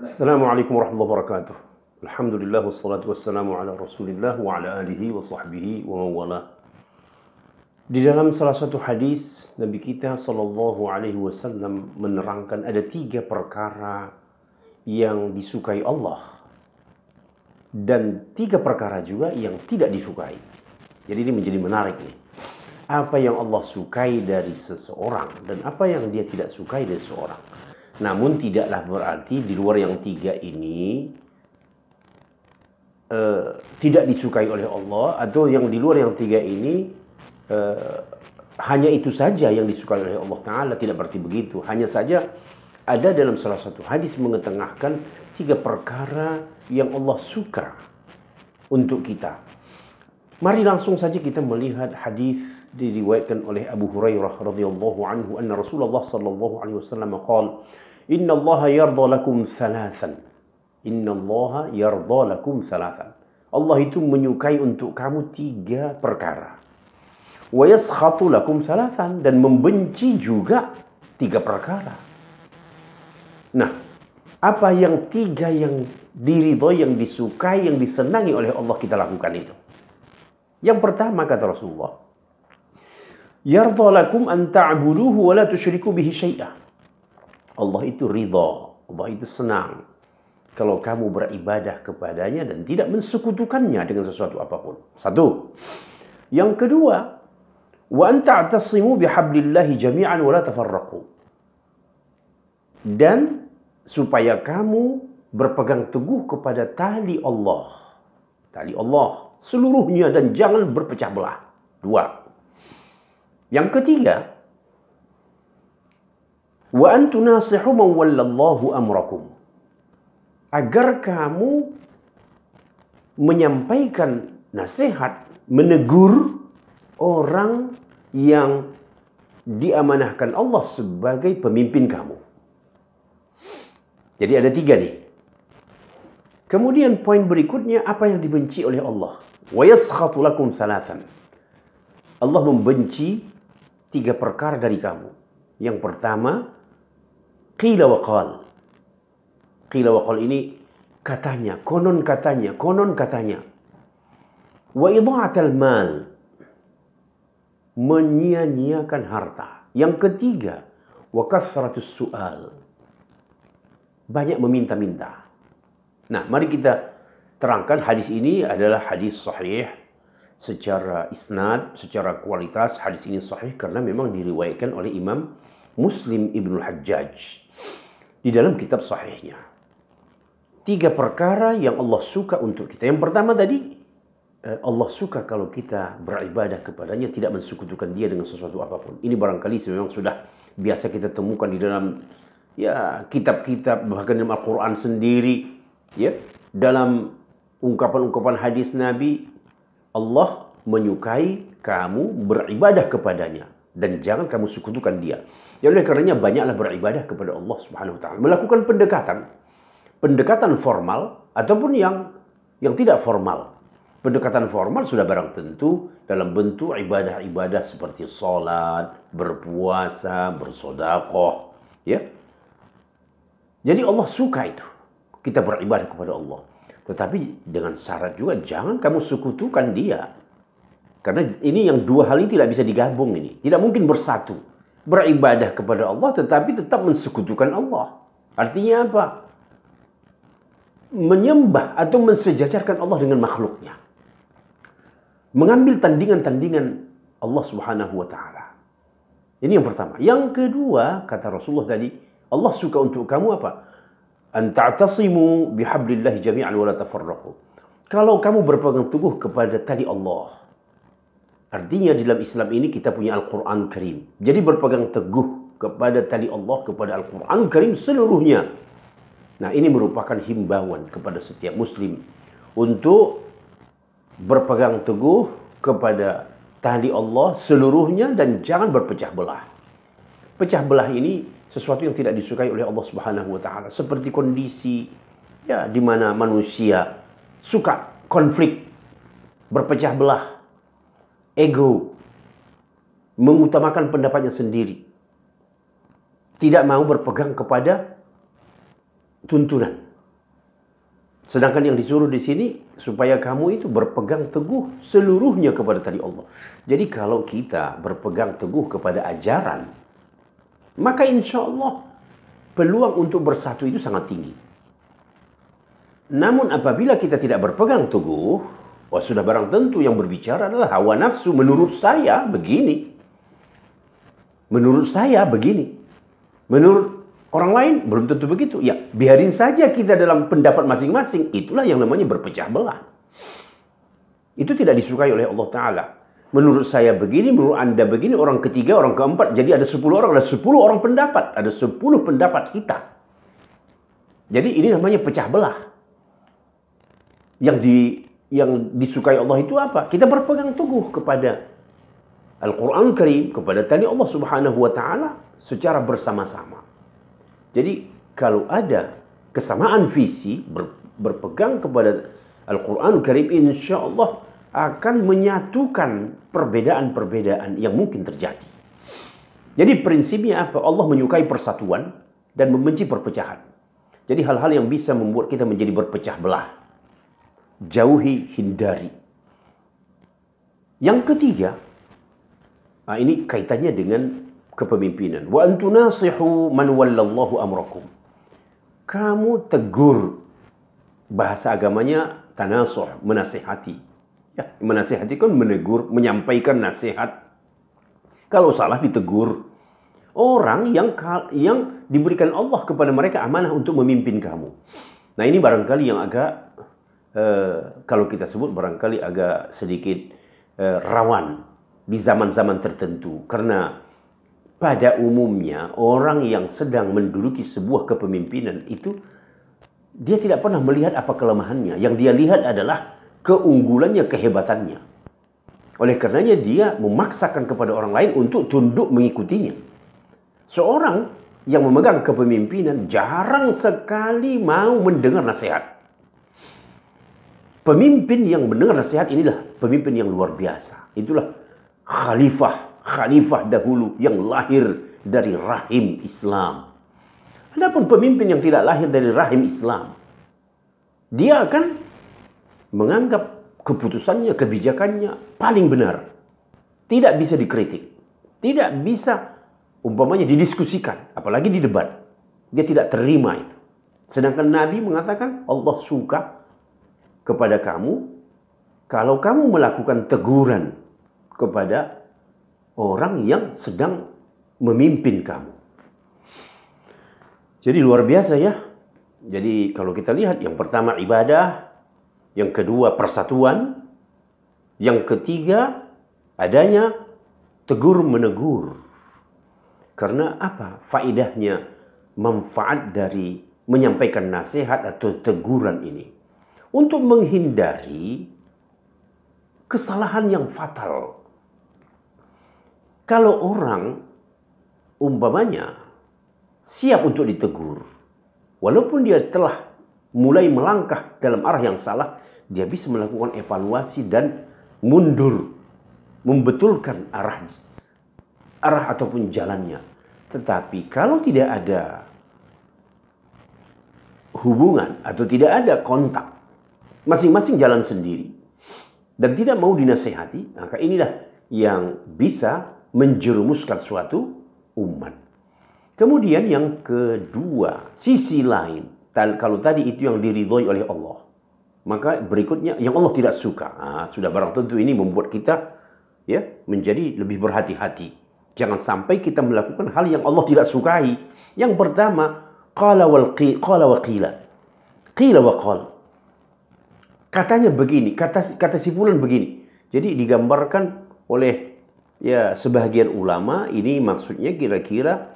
Assalamualaikum warahmatullahi wabarakatuh. Alhamdulillah wassalatu wassalamu ala Rasulillah wa ala alihi wa sahbihi wa mawala. Di dalam salah satu hadis Nabi kita sallallahu alaihi wasallam menerangkan ada 3 perkara yang disukai Allah dan 3 perkara juga yang tidak disukai. Jadi ini menjadi menarik nih. Apa yang Allah sukai dari seseorang dan apa yang dia tidak sukai dari seseorang. Namun tidaklah berarti di luar yang 3 ini tidak disukai oleh Allah, atau yang di luar yang 3 ini hanya itu saja yang disukai oleh Allah Ta'ala. Tidak berarti begitu. Hanya saja ada dalam salah satu hadis mengetengahkan 3 perkara yang Allah suka untuk kita. Mari langsung saja kita melihat hadis diriwayatkan oleh Abu Hurairah radhiyallahu anhu anna Rasulullah sallallahu alaihi wasallam qala inna Allah yarda lakum thalathan. Inna Allah yarda lakum thalathan. Allah itu menyukai untuk kamu 3 perkara. Wa yaskhatu lakum thalathan, dan membenci juga 3 perkara. Nah, apa yang 3 yang diridhoi, yang disukai, yang disenangi oleh Allah kita lakukan itu? Yang pertama kata Rasulullah, yarda lakum an ta'buduhu wa la tusyriku bihi syai'ah. Allah itu ridha, Allah itu senang kalau kamu beribadah kepadanya dan tidak mensekutukannya dengan sesuatu apapun. 1. Yang kedua, wa an ta'tasimu bihablillahi jami'an wa la tafarraqu. Dan supaya kamu berpegang teguh kepada tali Allah. Tali Allah seluruhnya dan jangan berpecah belah. 2. Yang ketiga, wa antu nasihu man wallallahu amrakum. Agar kamu menyampaikan nasihat, menegur orang yang diamanahkan Allah sebagai pemimpin kamu. Jadi ada 3 nih. Kemudian poin berikutnya, apa yang dibenci oleh Allah. Wa yaskhatu lakum thalathan. Allah membenci 3 perkara dari kamu. Yang pertama, qila wa qal. Qila wa qal ini katanya, konon katanya, konon katanya. Wa idha'atal mal. Menyia-nyiakan harta. Yang ketiga, wa kathratus su'al. Banyak meminta-minta. Nah, mari kita terangkan hadis ini adalah hadis sahih secara isnad, secara kualitas. Hadis ini sahih karena memang diriwayatkan oleh Imam Muslim Ibnul Hajjaj di dalam kitab sahihnya. 3 perkara yang Allah suka untuk kita. Yang pertama tadi, Allah suka kalau kita beribadah kepadanya tidak mensekutukan dia dengan sesuatu apapun. Ini barangkali memang sudah biasa kita temukan di dalam kitab-kitab, bahkan dalam Al-Quran sendiri, dalam ungkapan-ungkapan hadis Nabi. Allah menyukai kamu beribadah kepadanya dan jangan kamu sekutukan dia. Ya, oleh karenanya banyaklah beribadah kepada Allah Subhanahu wa taala, melakukan pendekatan formal ataupun yang tidak formal. Pendekatan formal sudah barang tentu dalam bentuk ibadah-ibadah seperti salat, berpuasa, bersedekah, Jadi Allah suka itu, kita beribadah kepada Allah. Tetapi dengan syarat juga jangan kamu sekutukan dia. Karena ini yang 2 hal ini tidak bisa digabung ini. Tidak mungkin bersatu. Beribadah kepada Allah tetapi tetap mensekutukan Allah. Artinya apa? Menyembah atau mensejajarkan Allah dengan makhluknya. Mengambil tandingan-tandingan Allah Subhanahu wa taala. Ini yang pertama. Yang kedua, kata Rasulullah tadi, Allah suka untuk kamu apa? An ta'tasimu bihablillahi jami'an wa la tafarraqu. Kalau kamu berpegang teguh kepada tali Allah. Artinya di dalam Islam ini kita punya Al-Quran Karim. Jadi berpegang teguh kepada tali Allah, kepada Al-Quran Karim seluruhnya. Nah, ini merupakan himbauan kepada setiap muslim untuk berpegang teguh kepada tali Allah seluruhnya dan jangan berpecah belah. Pecah belah ini sesuatu yang tidak disukai oleh Allah Subhanahu wa taala, seperti kondisi di mana manusia suka konflik, berpecah belah, ego, mengutamakan pendapatnya sendiri, tidak mau berpegang kepada tuntunan. Sedangkan yang disuruh di sini supaya kamu itu berpegang teguh seluruhnya kepada tali Allah. Jadi kalau kita berpegang teguh kepada ajaran, maka insya Allah peluang untuk bersatu itu sangat tinggi. Namun apabila kita tidak berpegang teguh, wah sudah barang tentu yang berbicara adalah hawa nafsu. Menurut saya begini. Menurut saya begini. Menurut orang lain belum tentu begitu. Ya, biarin saja kita dalam pendapat masing-masing. Itulah yang namanya berpecah belah. Itu tidak disukai oleh Allah Ta'ala. Menurut saya begini, menurut Anda begini, orang ketiga, orang keempat. Jadi ada 10 orang, ada 10 orang pendapat. Ada 10 pendapat kita. Jadi ini namanya pecah belah. Yang disukai Allah itu apa? Kita berpegang teguh kepada Al-Quran Karim, kepada tali Allah Subhanahu wa Ta'ala secara bersama-sama. Jadi kalau ada kesamaan visi, berpegang kepada Al-Quran Karim, insya Allah akan menyatukan perbedaan-perbedaan yang mungkin terjadi. Jadi prinsipnya apa? Allah menyukai persatuan dan membenci perpecahan. Jadi hal-hal yang bisa membuat kita menjadi berpecah belah, jauhi, hindari. Yang ketiga, ini kaitannya dengan kepemimpinan. Wa antunasihu man wallallahu amrakum. Kamu tegur, bahasa agamanya tanasuh, menasihati. Ya, menasihati kan menegur, menyampaikan nasihat. Kalau salah ditegur. Orang yang diberikan Allah kepada mereka amanah untuk memimpin kamu. Nah ini barangkali yang agak kalau kita sebut barangkali agak sedikit rawan di zaman-zaman tertentu. Karena pada umumnya orang yang sedang menduduki sebuah kepemimpinan itu dia tidak pernah melihat apa kelemahannya. Yang dia lihat adalah keunggulannya, kehebatannya. Oleh karenanya dia memaksakan kepada orang lain untuk tunduk mengikutinya. Seorang yang memegang kepemimpinan jarang sekali mau mendengar nasihat. Pemimpin yang mendengar nasihat inilah pemimpin yang luar biasa. Itulah khalifah dahulu yang lahir dari rahim Islam. Adapun pemimpin yang tidak lahir dari rahim Islam, dia akan menganggap keputusannya, kebijakannya paling benar. Tidak bisa dikritik. Tidak bisa umpamanya didiskusikan, apalagi di debat. Dia tidak terima itu. Sedangkan Nabi mengatakan Allah suka kepada kamu kalau kamu melakukan teguran kepada orang yang sedang memimpin kamu. Jadi luar biasa ya. Jadi kalau kita lihat yang pertama ibadah, yang kedua persatuan, yang ketiga adanya tegur menegur. Karena apa? Faedahnya, manfaat dari menyampaikan nasihat atau teguran ini. Untuk menghindari kesalahan yang fatal. Kalau orang umpamanya siap untuk ditegur, walaupun dia telah mulai melangkah dalam arah yang salah, dia bisa melakukan evaluasi dan mundur, membetulkan arah ataupun jalannya. Tetapi kalau tidak ada hubungan atau tidak ada kontak, masing-masing jalan sendiri dan tidak mau dinasehati, maka inilah yang bisa menjerumuskan suatu umat. Kemudian yang kedua, sisi lain, kalau tadi itu yang diridhoi oleh Allah, maka berikutnya yang Allah tidak suka. Sudah barang tentu ini membuat kita ya menjadi lebih berhati-hati. Jangan sampai kita melakukan hal yang Allah tidak sukai. Yang pertama, qala wa qila. Qila wa qala. Katanya begini, kata si fulan begini. Jadi digambarkan oleh ya sebahagian ulama, ini maksudnya kira-kira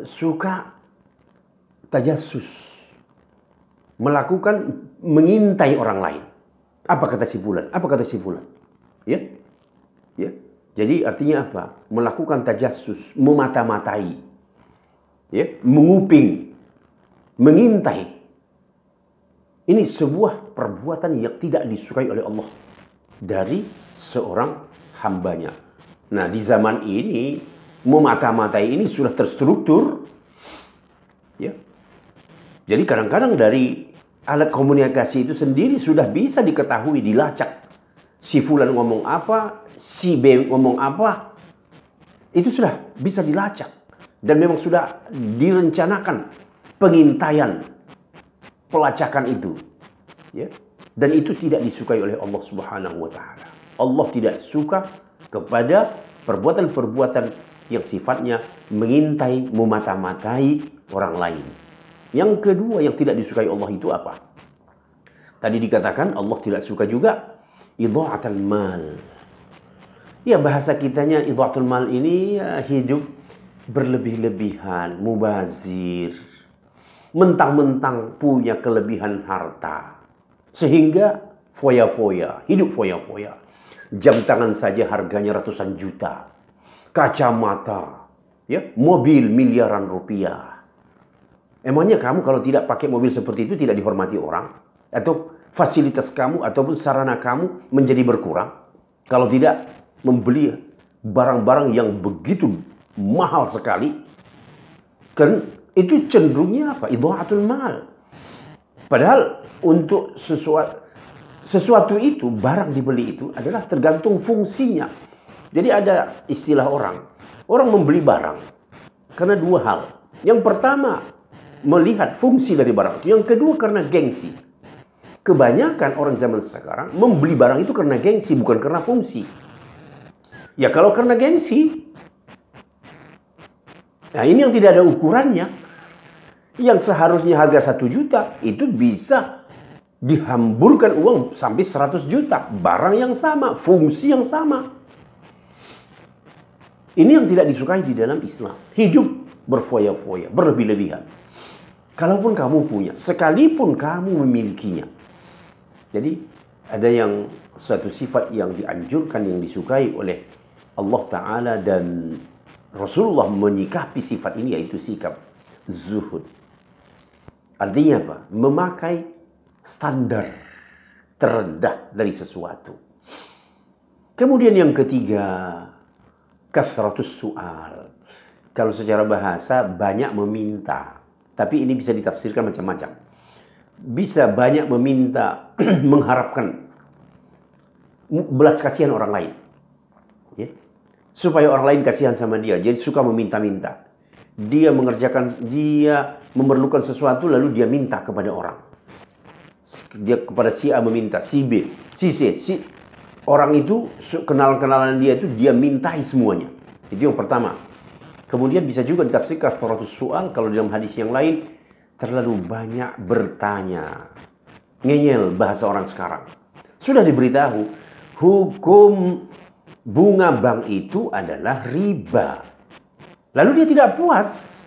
suka tajassus. Melakukan, mengintai orang lain. Apa kata si fulan? Apa kata si fulan? Ya? Ya. Jadi artinya apa? Melakukan tajassus, memata-matai, ya, menguping, mengintai. Ini sebuah perbuatan yang tidak disukai oleh Allah dari seorang hambanya. Nah, di zaman ini memata-matai ini sudah terstruktur, ya. Jadi kadang-kadang dari alat komunikasi itu sendiri sudah bisa diketahui, dilacak. Si fulan ngomong apa, si B ngomong apa, itu sudah bisa dilacak. Dan memang sudah direncanakan pengintaian, pelacakan itu. Ya. Dan itu tidak disukai oleh Allah Subhanahu wa Ta'ala. Allah tidak suka kepada perbuatan-perbuatan yang sifatnya mengintai, memata-matai orang lain. Yang kedua yang tidak disukai Allah itu apa? Tadi dikatakan Allah tidak suka juga idha'atul mal. Ya, bahasa kitanya idha'atul mal ini ya, hidup berlebih-lebihan, mubazir. Mentang-mentang punya kelebihan harta. Sehingga foya-foya, hidup foya-foya. Jam tangan saja harganya ratusan juta. Kacamata, ya, mobil miliaran rupiah. Emangnya kamu kalau tidak pakai mobil seperti itu tidak dihormati orang? Atau fasilitas kamu ataupun sarana kamu menjadi berkurang? Kalau tidak membeli barang-barang yang begitu mahal sekali, kan itu cenderungnya apa? Idha'atul mal. Padahal untuk sesuatu itu, barang dibeli itu adalah tergantung fungsinya. Jadi ada istilah orang membeli barang karena dua hal. Yang pertama, melihat fungsi dari barang itu. Yang kedua, karena gengsi. Kebanyakan orang zaman sekarang membeli barang itu karena gengsi, bukan karena fungsi. Ya kalau karena gengsi, nah ini yang tidak ada ukurannya. Yang seharusnya harga 1 juta, itu bisa dihamburkan uang sampai 100 juta. Barang yang sama, fungsi yang sama. Ini yang tidak disukai di dalam Islam. Hidup berfoya-foya, berlebih-lebihan. Kalaupun kamu punya, sekalipun kamu memilikinya. Jadi ada yang suatu sifat yang dianjurkan, yang disukai oleh Allah Ta'ala dan Rasulullah menyikapi sifat ini, yaitu sikap zuhud. Artinya apa? Memakai standar terendah dari sesuatu. Kemudian yang ketiga, kasratus su'al. Kalau secara bahasa banyak meminta. Tapi ini bisa ditafsirkan macam-macam. Bisa banyak meminta, mengharapkan belas kasihan orang lain. Ya. Supaya orang lain kasihan sama dia. Jadi suka meminta-minta. Dia memerlukan sesuatu lalu dia minta kepada orang. Dia kepada si A meminta, si B, si C. Orang itu, kenalan-kenalan dia itu dia mintai semuanya. Itu yang pertama. Kemudian bisa juga ditafsirkan kasratus su'al kalau dalam hadis yang lain, terlalu banyak bertanya. Ngeyel bahasa orang sekarang. Sudah diberitahu, hukum bunga bank itu adalah riba. Lalu dia tidak puas.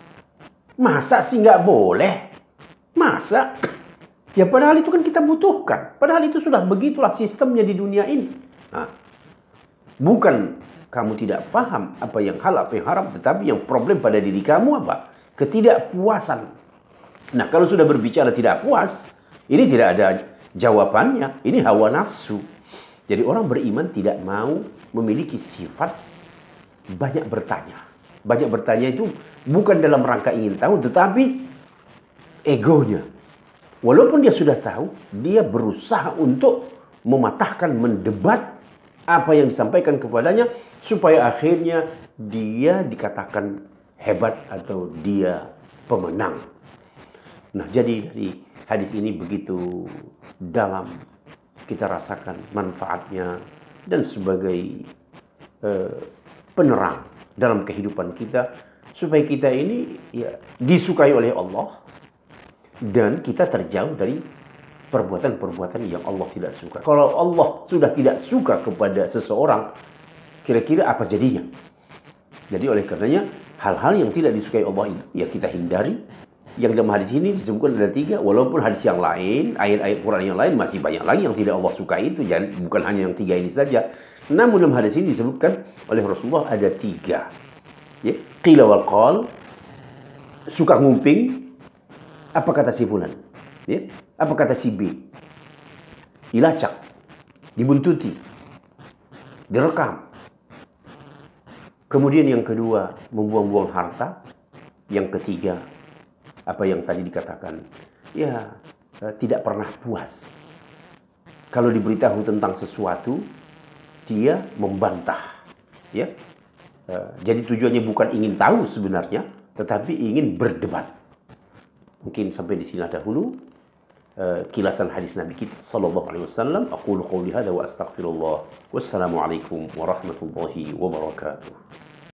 Masa sih nggak boleh? Masa? Ya padahal itu kan kita butuhkan. Padahal itu sudah begitulah sistemnya di dunia ini. Nah, bukan kamu tidak paham apa yang halal, apa yang haram, tetapi yang problem pada diri kamu apa? Ketidakpuasan. Nah, kalau sudah berbicara tidak puas, ini tidak ada jawabannya. Ini hawa nafsu. Jadi orang beriman tidak mau memiliki sifat banyak bertanya. Banyak bertanya itu bukan dalam rangka ingin tahu, tetapi egonya. Walaupun dia sudah tahu, dia berusaha untuk mematahkan, mendebat apa yang disampaikan kepadanya, supaya akhirnya dia dikatakan hebat atau dia pemenang. Nah, jadi dari hadis ini begitu dalam kita rasakan manfaatnya dan sebagai penerang dalam kehidupan kita, supaya kita ini ya disukai oleh Allah dan kita terjauh dari perbuatan-perbuatan yang Allah tidak suka. Kalau Allah sudah tidak suka kepada seseorang, kira-kira apa jadinya? Jadi oleh karenanya hal-hal yang tidak disukai Allah itu ya kita hindari. Yang dalam hadis ini disebutkan ada 3, walaupun hadis yang lain, ayat-ayat Quran yang lain masih banyak lagi yang tidak Allah sukai itu. Jangan, bukan hanya yang 3 ini saja. Namun dalam hadis ini disebutkan oleh Rasulullah ada 3. Ya, qila wal qal, suka ngumping. Apa kata si fulan? Ya, apa kata si B? Dilacak, dibuntuti, direkam. Kemudian yang kedua, membuang-buang harta. Yang ketiga, apa yang tadi dikatakan, ya tidak pernah puas. Kalau diberitahu tentang sesuatu, dia membantah. Ya, jadi tujuannya bukan ingin tahu sebenarnya, tetapi ingin berdebat. Mungkin sampai di sini dahulu kilasan hadis Nabi kita sallallahu alaihi wasallam. Aqulu qouli hadza wa astaghfirullah. Wassalamu alaikum warahmatullahi wabarakatuh.